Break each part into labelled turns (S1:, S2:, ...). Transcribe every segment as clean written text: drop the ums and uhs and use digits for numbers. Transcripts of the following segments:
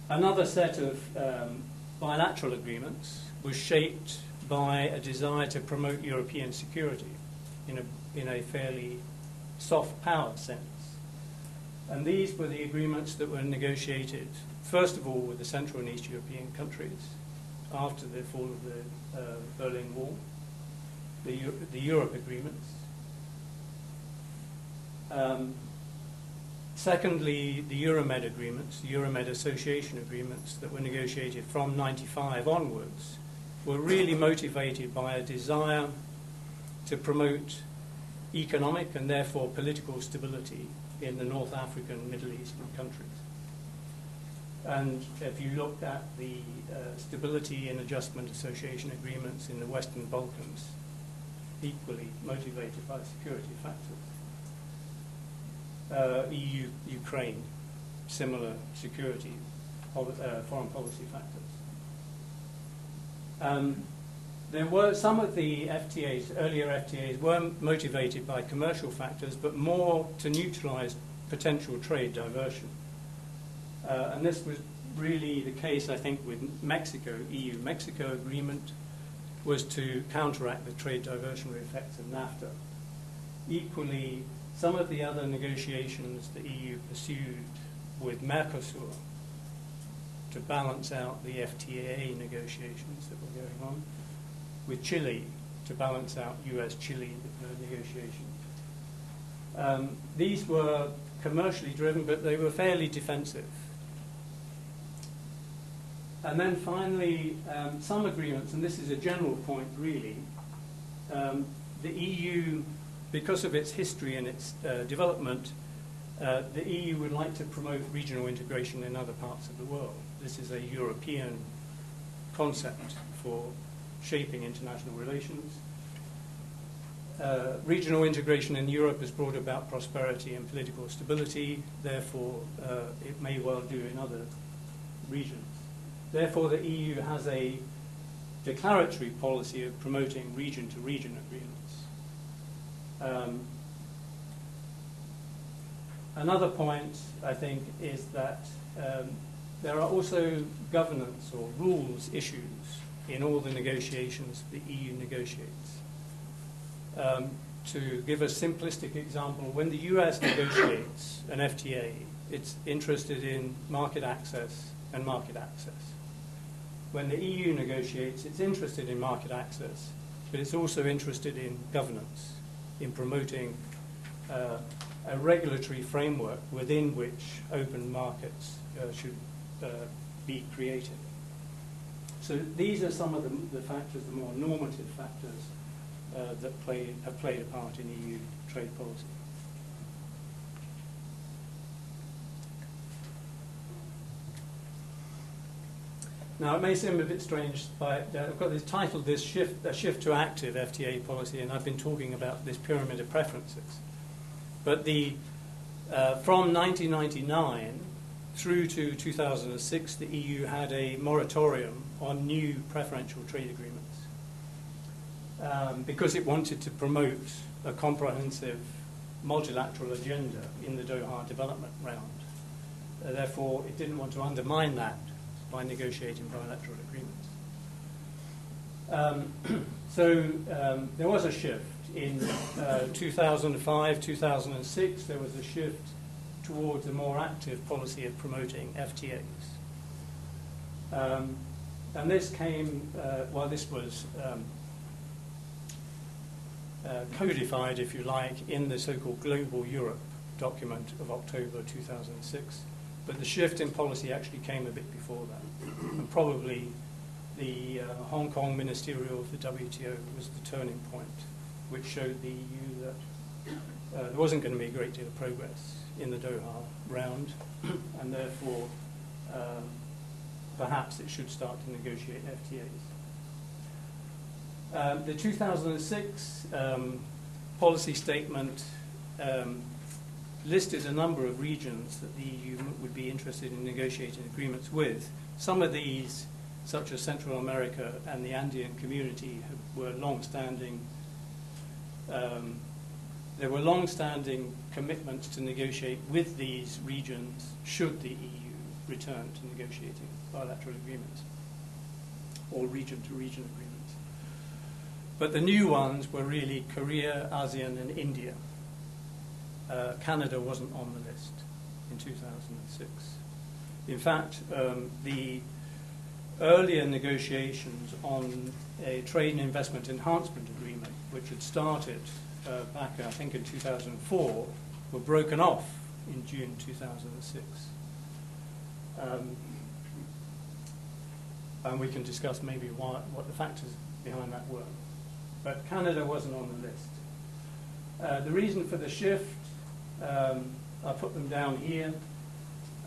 S1: Another set of bilateral agreements was shaped by a desire to promote European security in a fairly soft power sense. And these were the agreements that were negotiated, first of all, with the Central and East European countries after the fall of the Berlin Wall, the Europe agreements. Secondly, the Euromed agreements, the Euromed association agreements that were negotiated from 95 onwards, were really motivated by a desire to promote economic and therefore political stability in the North African, Middle Eastern countries. And if you look at the Stability and Adjustment Association agreements in the Western Balkans, equally motivated by security factors. EU, Ukraine, similar security, foreign policy factors. There were some of the FTAs, earlier FTAs, were motivated by commercial factors, but more to neutralize potential trade diversion. And this was really the case, I think, with Mexico. EU-Mexico agreement was to counteract the trade diversionary effects of NAFTA. Equally, some of the other negotiations the EU pursued with Mercosur to balance out the FTA negotiations that were going on, with Chile to balance out US-Chile negotiations. These were commercially driven, but they were fairly defensive. And then finally, some agreements, and this is a general point really, the EU, because of its history and its development, the EU would like to promote regional integration in other parts of the world. This is a European concept for shaping international relations. Regional integration in Europe has brought about prosperity and political stability, therefore it may well do in other regions. Therefore the EU has a declaratory policy of promoting region-to-region agreements. Another point, I think, is that there are also governance or rules issues in all the negotiations the EU negotiates. To give a simplistic example, when the US negotiates an FTA, it's interested in market access and market access. When the EU negotiates, it's interested in market access, but it's also interested in governance, in promoting a regulatory framework within which open markets should be created. So these are some of the factors, the more normative factors that have played a part in EU trade policy. Now, it may seem a bit strange, but I've got this titled "A Shift to Active FTA Policy," and I've been talking about this pyramid of preferences. But from 1999 through to 2006, the EU had a moratorium on new preferential trade agreements because it wanted to promote a comprehensive multilateral agenda in the Doha development round. Therefore, it didn't want to undermine that by negotiating bilateral agreements. There was a shift. In 2005, 2006, there was a shift towards a more active policy of promoting FTAs. And this came, this was codified, if you like, in the so-called Global Europe document of October 2006. But the shift in policy actually came a bit before that. And probably the Hong Kong ministerial of the WTO was the turning point, which showed the EU that there wasn't going to be a great deal of progress in the Doha round, and therefore perhaps it should start to negotiate FTAs. The 2006 policy statement listed a number of regions that the EU would be interested in negotiating agreements with. Some of these, such as Central America and the Andean community, were long-standing. There were long-standing commitments to negotiate with these regions should the EU return to negotiating bilateral agreements or region-to-region agreements. But the new ones were really Korea, ASEAN, and India. Canada wasn't on the list in 2006. In fact, the earlier negotiations on a trade and investment enhancement agreement, which had started back, I think, in 2004, were broken off in June 2006. And we can discuss maybe what the factors behind that were. But Canada wasn't on the list. The reason for the shift, I put them down here.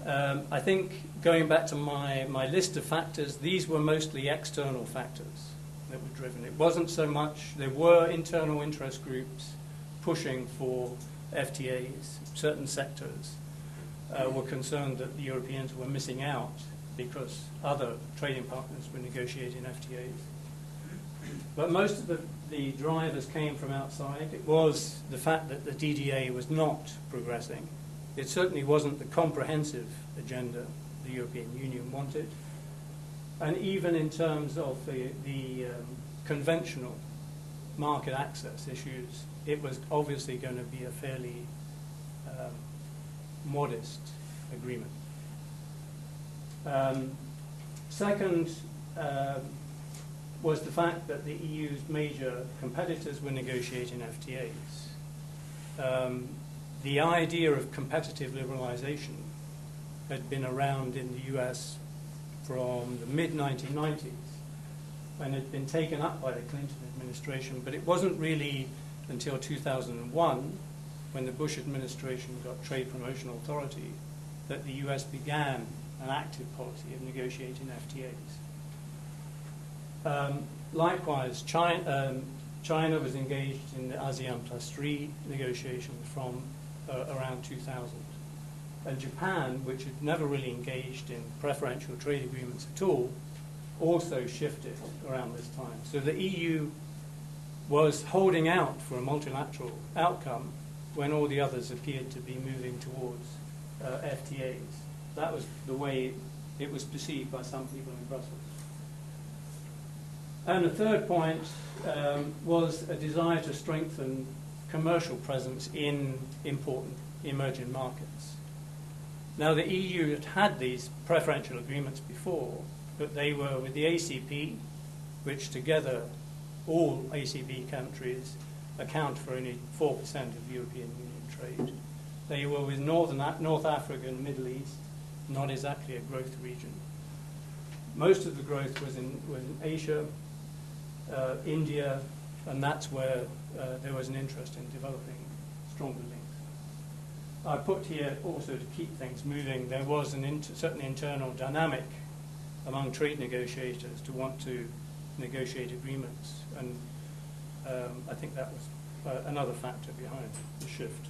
S1: I think going back to my list of factors, these were mostly external factors that were driven. It wasn't so much, there were internal interest groups pushing for FTAs. Certain sectors were concerned that the Europeans were missing out because other trading partners were negotiating FTAs. But most of the drivers came from outside. It was the fact that the DDA was not progressing. It certainly wasn't the comprehensive agenda the European Union wanted. And even in terms of the conventional market access issues, it was obviously going to be a fairly modest agreement. Second was the fact that the EU's major competitors were negotiating FTAs. The idea of competitive liberalization had been around in the US from the mid-1990s and had been taken up by the Clinton administration, but it wasn't really until 2001, when the Bush administration got Trade Promotion Authority, that the US began an active policy of negotiating FTAs. Likewise, China was engaged in the ASEAN +3 negotiations from around 2000. And Japan, which had never really engaged in preferential trade agreements at all, also shifted around this time. So the EU was holding out for a multilateral outcome when all the others appeared to be moving towards FTAs. That was the way it was perceived by some people in Brussels. And the third point was a desire to strengthen commercial presence in important emerging markets. Now, the EU had had these preferential agreements before, but they were with the ACP, which together, all ACP countries account for only 4% of European Union trade. They were with North Africa and Middle East, not exactly a growth region. Most of the growth was in Asia, India, and that's where there was an interest in developing stronger links. I put here also to keep things moving, there was an certain internal dynamic among trade negotiators to want to negotiate agreements, and I think that was another factor behind the shift.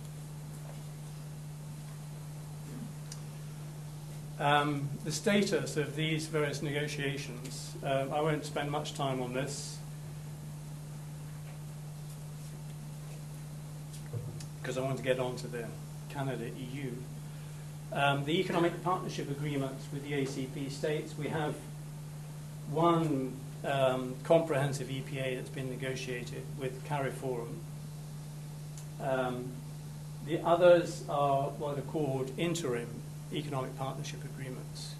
S1: The status of these various negotiations, I won't spend much time on this, because I want to get on to the Canada-EU. The economic partnership agreements with the ACP states, we have one comprehensive EPA that's been negotiated with CARIFORUM. The others are what are called interim economic partnership agreements.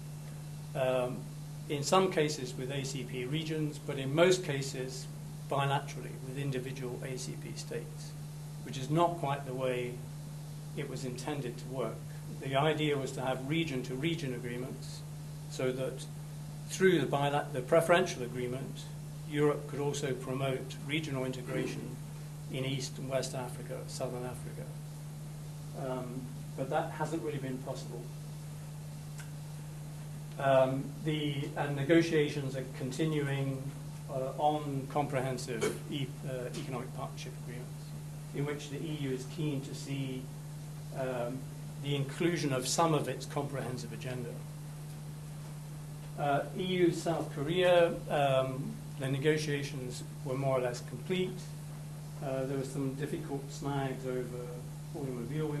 S1: In some cases with ACP regions, but in most cases bilaterally with individual ACP states, which is not quite the way it was intended to work. The idea was to have region-to-region agreements so that through the preferential agreement, Europe could also promote regional integration in East and West Africa, Southern Africa. But that hasn't really been possible. And negotiations are continuing on comprehensive economic partnership agreements, in which the EU is keen to see the inclusion of some of its comprehensive agenda. EU-South Korea, the negotiations were more or less complete. There were some difficult snags over automobile